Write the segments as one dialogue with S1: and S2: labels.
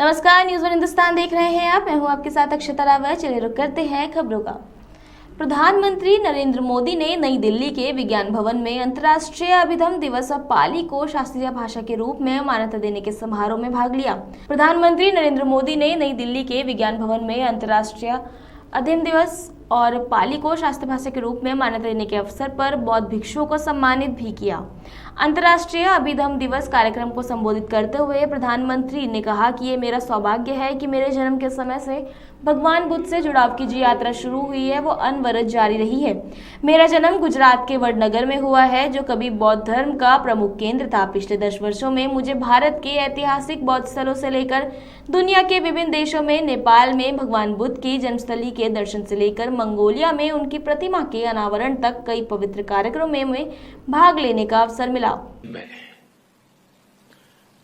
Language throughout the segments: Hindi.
S1: नमस्कार, न्यूज़ वन हिंदुस्तान देख रहे हैं आप। मैं हूं आपके साथ अक्षता रावत। चलिए रुक करते हैं खबरों का। प्रधानमंत्री नरेंद्र मोदी ने नई दिल्ली के विज्ञान भवन में अंतर्राष्ट्रीय अभिधम दिवस और पाली को शास्त्रीय भाषा के रूप में मान्यता देने के समारोह में भाग लिया। प्रधानमंत्री नरेंद्र मोदी ने नई दिल्ली के विज्ञान भवन में अंतर्राष्ट्रीय अभिधम दिवस और पाली को शास्त्रीय भाषा के रूप में मान्यता देने के अवसर पर बौद्ध भिक्षुओं को सम्मानित भी किया। अंतर्राष्ट्रीय अभिधम दिवस कार्यक्रम को संबोधित करते हुए प्रधानमंत्री ने कहा कि ये मेरा सौभाग्य है कि मेरे जन्म के समय से भगवान बुद्ध से जुड़ाव की जो यात्रा शुरू हुई है वो अनवरत जारी रही है। मेरा जन्म गुजरात के वडनगर में हुआ है, जो कभी बौद्ध धर्म का प्रमुख केंद्र था। पिछले 10 वर्षों में मुझे भारत के ऐतिहासिक बौद्ध स्थलों से लेकर दुनिया के विभिन्न देशों में, नेपाल में भगवान बुद्ध की जन्मस्थली के दर्शन से लेकर मंगोलिया में उनकी प्रतिमा के अनावरण तक कई पवित्र कार्यक्रमों में भाग लेने का अवसर मिला।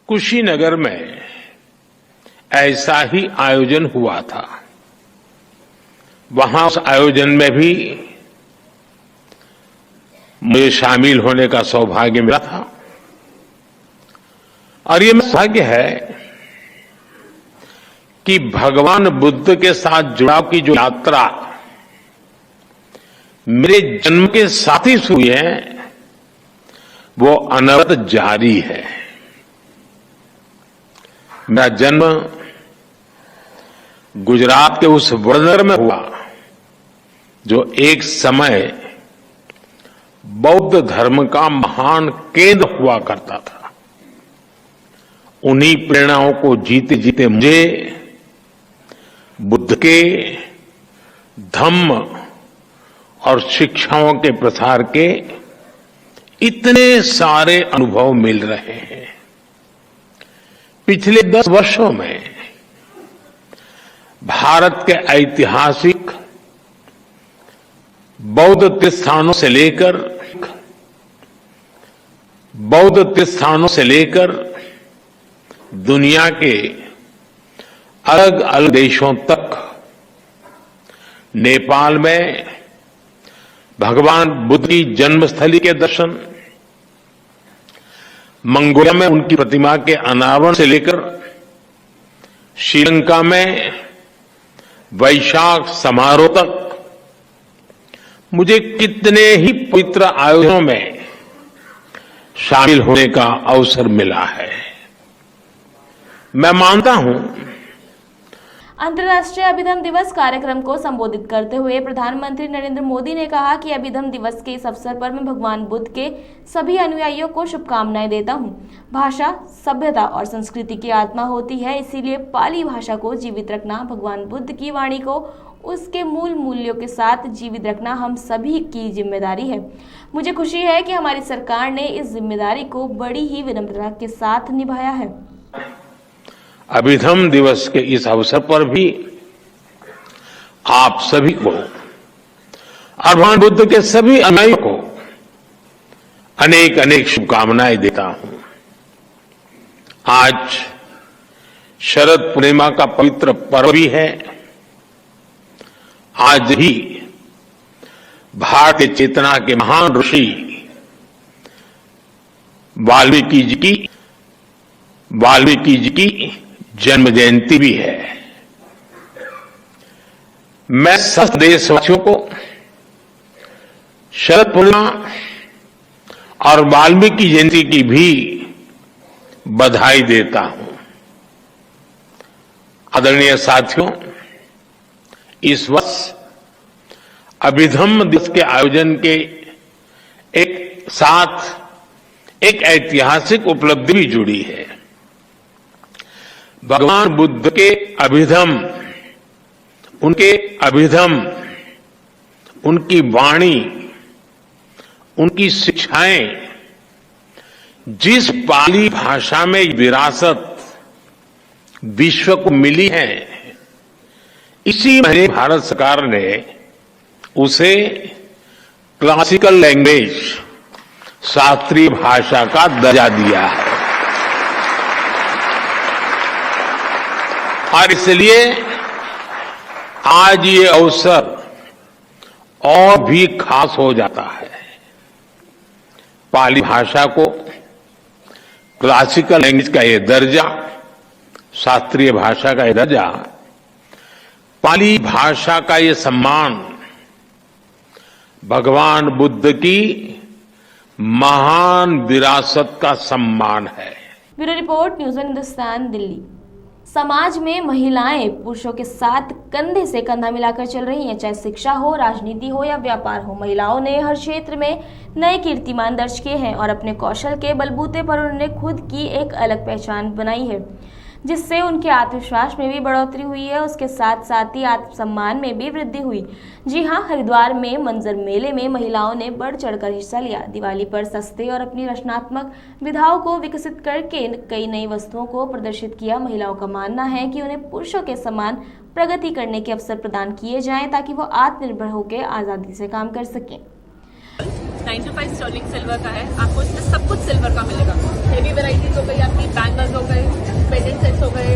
S2: कुशीनगर में ऐसा ही आयोजन हुआ था। वहां उस आयोजन में भी मुझे शामिल होने का सौभाग्य मिला था और ये सौभाग्य है कि भगवान बुद्ध के साथ जुड़ाव की जो यात्रा मेरे जन्म के साथ ही शुरू है वो अनवरत जारी है। मेरा जन्म गुजरात के उस वडनगर में हुआ जो एक समय बौद्ध धर्म का महान केंद्र हुआ करता था। उन्हीं प्रेरणाओं को जीते जीते मुझे बुद्ध के धम्म और शिक्षाओं के प्रसार के इतने सारे अनुभव मिल रहे हैं। पिछले 10 वर्षों में भारत के ऐतिहासिक बौद्ध तीर्थस्थानों से लेकर दुनिया के अलग अलग देशों तक, नेपाल में भगवान बुद्ध की जन्मस्थली के दर्शन, मंगोलिया में उनकी प्रतिमा के अनावरण से लेकर श्रीलंका में वैशाख समारोह तक मुझे कितने ही पवित्र आयोजनों में शामिल होने का अवसर मिला है। मैं मानता हूं
S1: अंतर्राष्ट्रीय अभिधम दिवस कार्यक्रम को संबोधित करते हुए प्रधानमंत्री नरेंद्र मोदी ने कहा कि अभिधम दिवस के इस अवसर पर मैं भगवान बुद्ध के सभी अनुयायियों को शुभकामनाएं देता हूं। भाषा सभ्यता और संस्कृति की आत्मा होती है, इसीलिए पाली भाषा को जीवित रखना, भगवान बुद्ध की वाणी को उसके मूल मूल्यों के साथ जीवित रखना हम सभी की जिम्मेदारी है। मुझे खुशी है कि हमारी सरकार ने इस जिम्मेदारी को बड़ी ही विनम्रता के साथ निभाया है।
S2: अभिधम दिवस के इस अवसर पर भी आप सभी को और भगवान बुद्ध के सभी अनुयायियों को अनेक अनेक शुभकामनाएं देता हूं। आज शरद पूर्णिमा का पवित्र पर्व भी है। आज ही भारतीय चेतना के महान ऋषि वाल्मीकि जी की जन्म जयंती भी है। मैं सब देशवासियों को शरद पूर्णिमा और वाल्मीकि जयंती की भी बधाई देता हूं। आदरणीय साथियों, इस वर्ष अभिधम दिवस के आयोजन के एक साथ एक ऐतिहासिक उपलब्धि भी जुड़ी है। भगवान बुद्ध के अभिधम, उनकी वाणी, उनकी शिक्षाएं जिस पाली भाषा में विरासत विश्व को मिली है, इसी महीने भारत सरकार ने उसे क्लासिकल लैंग्वेज, शास्त्रीय भाषा का दर्जा दिया है। और इसलिए आज ये अवसर और भी खास हो जाता है। पाली भाषा को क्लासिकल लैंग्वेज का ये दर्जा शास्त्रीय भाषा का ये दर्जा, पाली भाषा का ये सम्मान भगवान बुद्ध की महान विरासत का सम्मान है।
S1: Bureau report, news Hindustan, Delhi. समाज में महिलाएं पुरुषों के साथ कंधे से कंधा मिलाकर चल रही हैं, चाहे शिक्षा हो, राजनीति हो या व्यापार हो। महिलाओं ने हर क्षेत्र में नए कीर्तिमान दर्ज किए हैं और अपने कौशल के बलबूते पर उन्होंने खुद की एक अलग पहचान बनाई है, जिससे उनके आत्मविश्वास में भी बढ़ोतरी हुई है। उसके साथ साथ ही आत्मसम्मान में भी वृद्धि हुई। जी हां, हरिद्वार में मंजर मेले में महिलाओं ने बढ़ चढ़कर हिस्सा लिया। दिवाली पर सस्ते और अपनी रचनात्मक विधाओं को विकसित करके कई नई वस्तुओं को प्रदर्शित किया। महिलाओं का मानना है कि उन्हें पुरुषों के समान प्रगति करने के अवसर प्रदान किए जाएं ताकि वो आत्मनिर्भर होकर आज़ादी से काम कर सकें।
S3: 9 to 5 स्टर्लिंग सिल्वर का है। आपको इसमें सब कुछ सिल्वर का मिलेगा। हेवी वेराइटीज हो गई, आपकी बैंगल्स हो गए, पेंडेंट सेट्स हो गए,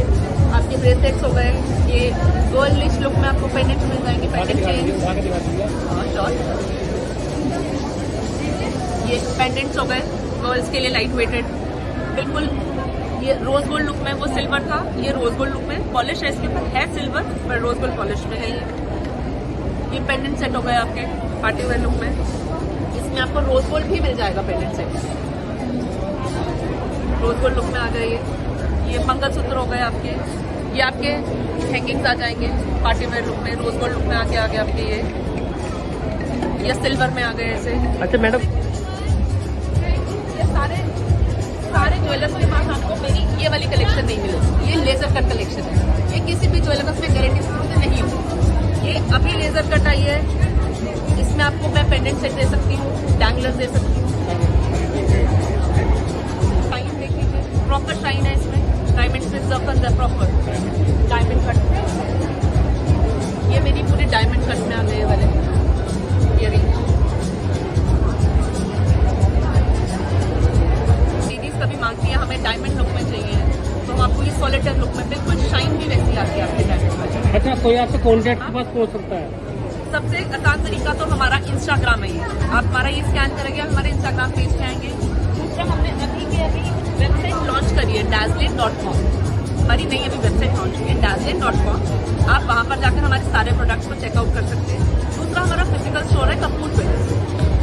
S3: आपके ब्रेसलेट्स हो गए। ये गर्लिश लुक में आपको पेंडेंट मिल जाएंगे, पेंडेंट चेन, ये पेंडेंट्स हो गए गर्ल्स के लिए लाइट वेटेड, बिल्कुल। ये रोज गोल्ड लुक में वो सिल्वर था, ये रोज गोल्ड लुक में पॉलिश है, इसके ऊपर है सिल्वर पर रोज गोल्ड पॉलिश में है। ये पेंडेंट सेट हो गए आपके पार्टी वेयर लुक में, इसमें आपको रोज गोल्ड भी मिल जाएगा। Pendant set rose gold look में आ गए। ये मंगलसूत्र हो गए आपके, ये आपके हैंगिंग्स आ जाएंगे पार्टी वेयर लुक में, रोज गोल्ड लुक में आके आपके ये सिल्वर में आ गए ऐसे।
S4: अच्छा मैडम,
S3: ये सारे ज्वेलर्स के पास आपको मेरी ये वाली कलेक्शन नहीं मिलेगी। ये लेजर कट कलेक्शन है, ये किसी भी ज्वेलर्स में गारंटी से नहीं होगी। ये अभी लेजर कट आई है, इसमें आपको मैं पेंडेंट सेट दे सकती हूँ, डैंगलर्स दे सकती हूँ। शाइन देखिए, प्रॉपर शाइन है इसमें, डायमंड से जर्कन है, प्रॉपर डायमंड कट। ये मेरी पूरी डायमंड कट में आ गए वाले इयरिंग। लेडीज कभी मांगती है हमें डायमंड लुक में चाहिए, तो हम आपको ये सॉलिटेयर लुक में बिल्कुल शाइन भी वैसी आती है आपके डायमंड में।
S4: अच्छा कोई आपसे कॉन्टैक्ट के पास पहुंच सकता है?
S3: सबसे आसान तरीका तो हमारा इंस्टाग्राम है। आप हमारा ये स्कैन करेंगे, हमारे इंस्टाग्राम पेज पे आएंगे। दूसरा, हमने अभी वेबसाइट लॉन्च करी है dazzling.com। हमारी नई अभी वेबसाइट लॉन्च हुई है dazzling.com। आप वहां पर जाकर हमारे सारे प्रोडक्ट्स को चेकआउट कर सकते हैं। दूसरा, हमारा फिजिकल स्टोर है कपूर पे।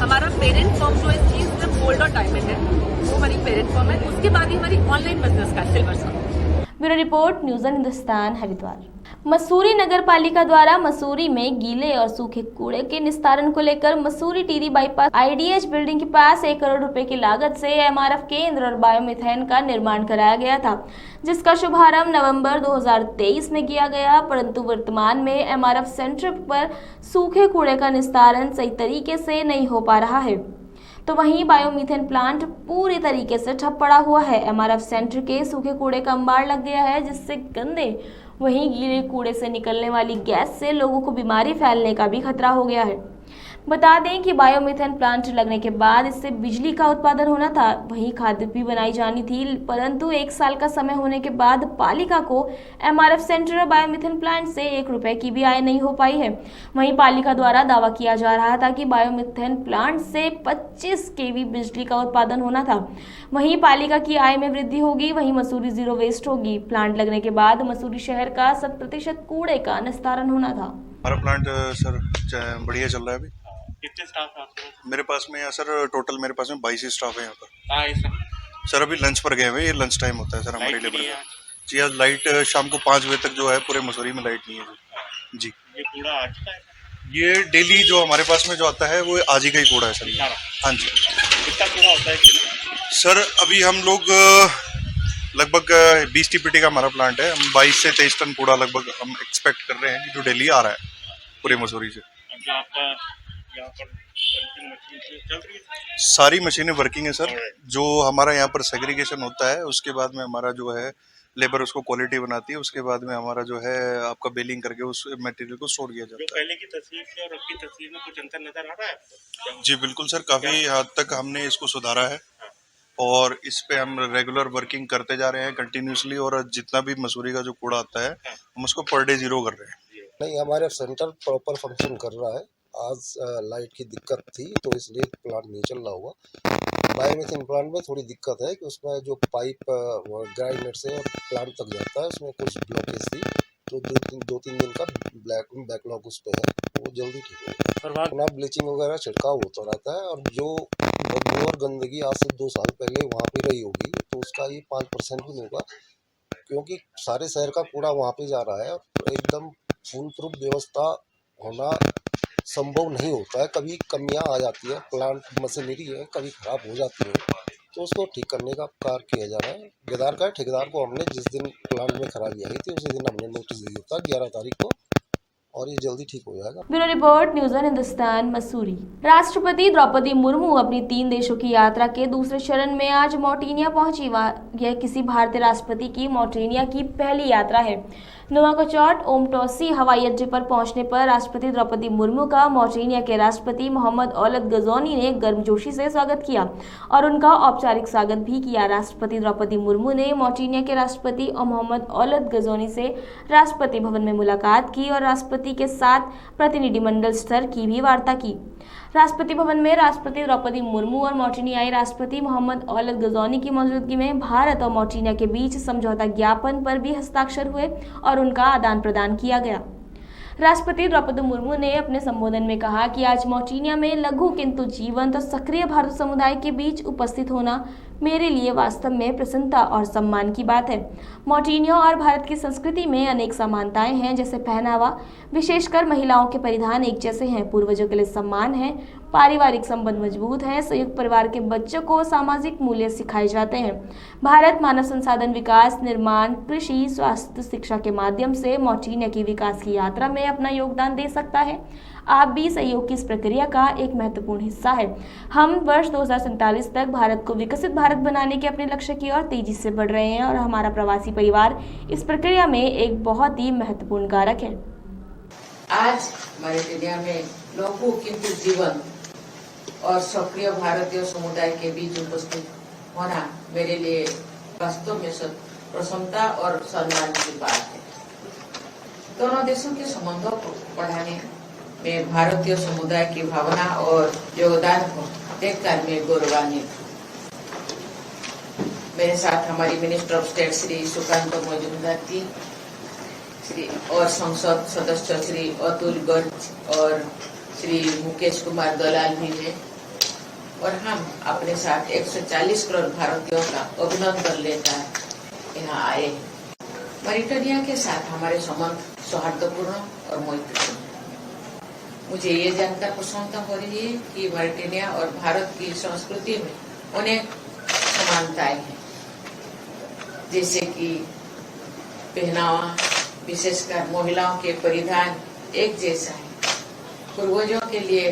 S3: हमारा पेरेंट फॉर्म जो है सिर्फ गोल्ड और डायमंड है, वो हमारी पेरेंट फॉर्म है। उसके बाद ही हमारी ऑनलाइन बिजनेस का सिल्वर सा।
S1: Bureau report, news Hindustan, Haridwar. Mussoorie नगर पालिका द्वारा मसूरी में गीले और सूखे कूड़े के निस्तारण को लेकर Mussoorie teary bypass IDH building के पास 1 करोड़ रुपए की लागत से एमआरएफ केंद्र और बायोमीथेन का निर्माण कराया गया था, जिसका शुभारंभ नवंबर 2023 में किया गया। परंतु वर्तमान में एमआरएफ सेंटर पर सूखे कूड़े का निस्तारण सही तरीके से नहीं हो पा रहा है, तो वहीं बायोमीथेन प्लांट पूरी तरीके से ठप पड़ा हुआ है। एमआरएफ सेंटर के सूखे कूड़े का अंबार लग गया है, जिससे गंदे वहीं गीले कूड़े से निकलने वाली गैस से लोगों को बीमारी फैलने का भी खतरा हो गया है। बता दें कि बायोमीथेन प्लांट लगने के बाद इससे बिजली का उत्पादन होना था, वहीं खाद्य भी बनाई जानी थी, परंतु 1 साल का समय होने के बाद पालिका को एमआरएफ सेंटर और बायोमीथेन प्लांट से 1 रुपए की भी आय नहीं हो पाई है। वहीं पालिका द्वारा दावा किया जा रहा था कि बायोमीथेन प्लांट से 25 केवी बिजली का उत्पादन होना था, वहीं पालिका की आय में वृद्धि होगी, वहीं मसूरी जीरो वेस्ट होगी। प्लांट लगने के बाद मसूरी शहर का 100% कूड़े का निस्तारण होना था।
S5: हमारा प्लांट सर बढ़िया चल रहा है। अभी
S6: कितने स्टाफ हैं आपके?
S5: मेरे पास में सर टोटल मेरे पास में 22 स्टाफ है यहाँ पर।
S6: कहाँ है सर?
S5: सर अभी लंच पर गए हुए, ये लंच टाइम होता है सर हमारे
S6: लाइट
S5: लेबर
S6: नहीं है?
S5: का। जी आज लाइट शाम को 5 बजे तक जो है पूरे मसूरी में लाइट नहीं है जी।
S6: ये कूड़ा आ चुका है?
S5: ये डेली जो हमारे पास में जो आता है वो आज ही का ही कूड़ा है सर ये।
S6: सारा?
S5: हाँ जी
S6: कितना कूड़ा होता है?
S5: सर अभी हम लोग लगभग 20 टीपीटी का हमारा प्लांट है। हम 22 से 23 टन कूड़ा लगभग हम एक्सपेक्ट कर रहे हैं जो डेली आ रहा है पूरे मसूरी से।
S6: जो आपका यहाँ पर पंचिंग मशीन चल रही है?
S5: सारी मशीनें वर्किंग है सर। जो हमारा यहाँ पर सेग्रीगेशन होता है उसके बाद में हमारा जो है लेबर उसको क्वालिटी बनाती है, उसके बाद में हमारा जो है आपका बेलिंग करके उस मटेरियल को स्टोर किया
S6: जो
S5: जाता है।
S6: पहले की तस्वीर से और अब की तस्वीर में कुछ अंतर नजर आ रहा है आपको?
S5: जी बिल्कुल सर, काफ़ी हद तक हमने इसको सुधारा है और इस पे हम रेगुलर वर्किंग करते जा रहे हैं कंटिन्यूसली, और जितना भी मसूरी का जो कूड़ा आता है हम उसको पर डे 0 कर रहे हैं।
S7: नहीं, हमारे सेंटर प्रॉपर फंक्शन कर रहा है। आज लाइट की दिक्कत थी तो इसलिए प्लांट नहीं चल रहा हुआ। बायोमीथेन प्लांट में थोड़ी दिक्कत है कि उसमें जो पाइप ग्राइंडेड से प्लांट तक जाता है उसमें कुछ ब्लॉकेज थी, तो दो तीन दिन का बैकलॉग उस पर है, वो जल्दी ठीक होगा। अपना ब्लीचिंग वगैरह छिड़काव होता रहता है, और जो बदबू और गंदगी आज से 2 साल पहले वहाँ पे रही होगी तो उसका ये 5% भी नहीं होगा, क्योंकि सारे शहर का कूड़ा वहाँ पे जा रहा है और एकदम फुल प्रूफ व्यवस्था होना संभव नहीं होता है। कभी कमियां आ जाती है, प्लांट मशीनरी है कभी खराब हो जाती है, तो उसको ठीक करने का कार्य किया जा रहा है। केदार का ठेकेदार को हमने जिस दिन प्लांट में खराबी आई थी उसी दिन हमने नोटिस दे दिया था 11 तारीख को, और ये जल्दी ठीक हो जाएगा।
S1: Bureau report, news on Hindustan, Mussoorie. राष्ट्रपति द्रौपदी मुर्मू अपनी 3 देशों की यात्रा के दूसरे चरण में आज मॉरिटानिया पहुंची। यह किसी भारतीय राष्ट्रपति की मॉरिटानिया की पहली यात्रा है। नुवाकोचौट ओमटोसी हवाई अड्डे पर पहुंचने पर राष्ट्रपति द्रौपदी मुर्मू का मॉरिटानिया के राष्ट्रपति मोहम्मद औलद गजौनी ने गर्मजोशी से स्वागत किया और उनका औपचारिक स्वागत भी किया। राष्ट्रपति द्रौपदी मुर्मू ने मॉरिटानिया के राष्ट्रपति मोहम्मद औलद गजौनी से राष्ट्रपति भवन में मुलाकात की और राष्ट्रपति के साथ प्रतिनिधिमंडल स्तर की भी वार्ता की। राष्ट्रपति भवन में राष्ट्रपति द्रौपदी मुर्मू और मॉरिटानियाई राष्ट्रपति मोहम्मद औलद गजौनी की मौजूदगी में भारत और मॉरिटानिया के बीच समझौता ज्ञापन पर भी हस्ताक्षर हुए और उनका आदान प्रदान किया गया। राष्ट्रपति द्रौपदी मुर्मू ने अपने संबोधन में कहा कि आज मॉरिटानिया में लघु किंतु जीवंत और सक्रिय भारत समुदाय के बीच उपस्थित होना मेरे लिए वास्तव में प्रसन्नता और सम्मान की बात है। मॉरिटानिया और भारत की संस्कृति में अनेक समानताएं हैं, जैसे पहनावा, विशेषकर महिलाओं के परिधान एक जैसे हैं, पूर्वजों के लिए सम्मान है, पारिवारिक संबंध मजबूत है, संयुक्त परिवार के बच्चों को सामाजिक मूल्य सिखाए जाते हैं। भारत मानव संसाधन विकास, निर्माण, कृषि, स्वास्थ्य, शिक्षा के माध्यम से मॉरिटानिया की विकास की यात्रा में अपना योगदान दे सकता है। आप भी सहयोग की इस प्रक्रिया का एक महत्वपूर्ण हिस्सा है। हम वर्ष 2047 तक भारत को विकसित भारत बनाने के अपने लक्ष्य की ओर तेजी से बढ़ रहे हैं और हमारा प्रवासी परिवार इस प्रक्रिया में एक बहुत ही महत्वपूर्ण कारक है।
S8: आज मॉरिटानिया में लघु किंतु जीवन और सक्रिय भारतीय समुदाय के बीच उपस्थित होना मेरे लिए वास्तव में प्रसन्नता और सम्मान की बात है। दोनों देशों के संबंधों को बढ़ाने में भारतीय समुदाय की भावना और योगदान को देखकर मैं गौरवान्वित हूँ। मेरे साथ हमारी minister of state Shri Sukanta Majumdar ji और संसद सदस्य श्री अतुल गर्ग और श्री मुकेश कुमार दलाल भी हैं, और हम अपने साथ 140 करोड़ भारतीयों का अभिनंदन लेकर यहाँ आए। मॉरिटानिया के साथ हमारे संबंध सौहार्दपूर्ण और मैत्रीपूर्ण। मुझे ये जानकर प्रसन्नता हो रही है कि मॉरिटानिया और भारत की संस्कृति में अनेक समानताएं हैं, जैसे कि पहनावा, विशेषकर महिलाओं के परिधान एक जैसा है, पूर्वजों के लिए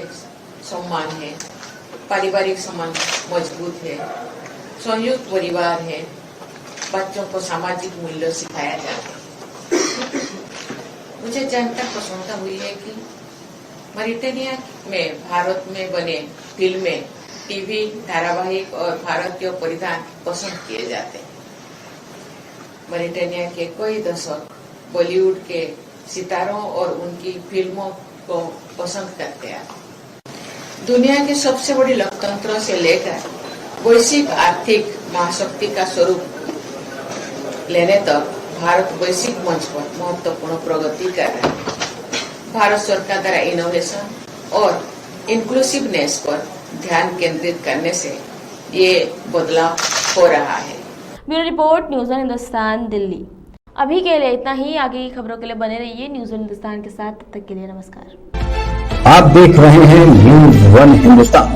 S8: सम्मान है, पारिवारिक संबंध मजबूत है, संयुक्त परिवार है, बच्चों को सामाजिक मूल्य सिखाया जाता है। मुझे जानकर प्रसन्नता हुई है कि मॉरिटानिया में भारत में बने फिल्में, टीवी धारावाहिक और भारतीय परिधान पसंद किए जाते हैं। मॉरिटानिया के कई दशक बॉलीवुड के सितारों और उनकी फिल्मों को पसंद करते हैं। दुनिया के सबसे बड़ी लोकतंत्र से लेकर वैश्विक आर्थिक महाशक्ति का स्वरूप लेने तक भारत वैश्विक मंच पर महत्वपूर्ण प्रगति कर रहा है। भारत सरकार द्वारा इनोवेशन और इंक्लूसिवनेस पर ध्यान केंद्रित करने से ये बदलाव हो रहा है।
S1: Bureau report, news on Hindustan, Delhi. अभी के लिए इतना ही। आगे की खबरों के लिए बने रहिए न्यूज़ ऑन हिंदुस्तान के साथ। तब तक के लिए नमस्कार।
S9: आप देख रहे हैं न्यूज़ 1 हिंदुस्तान।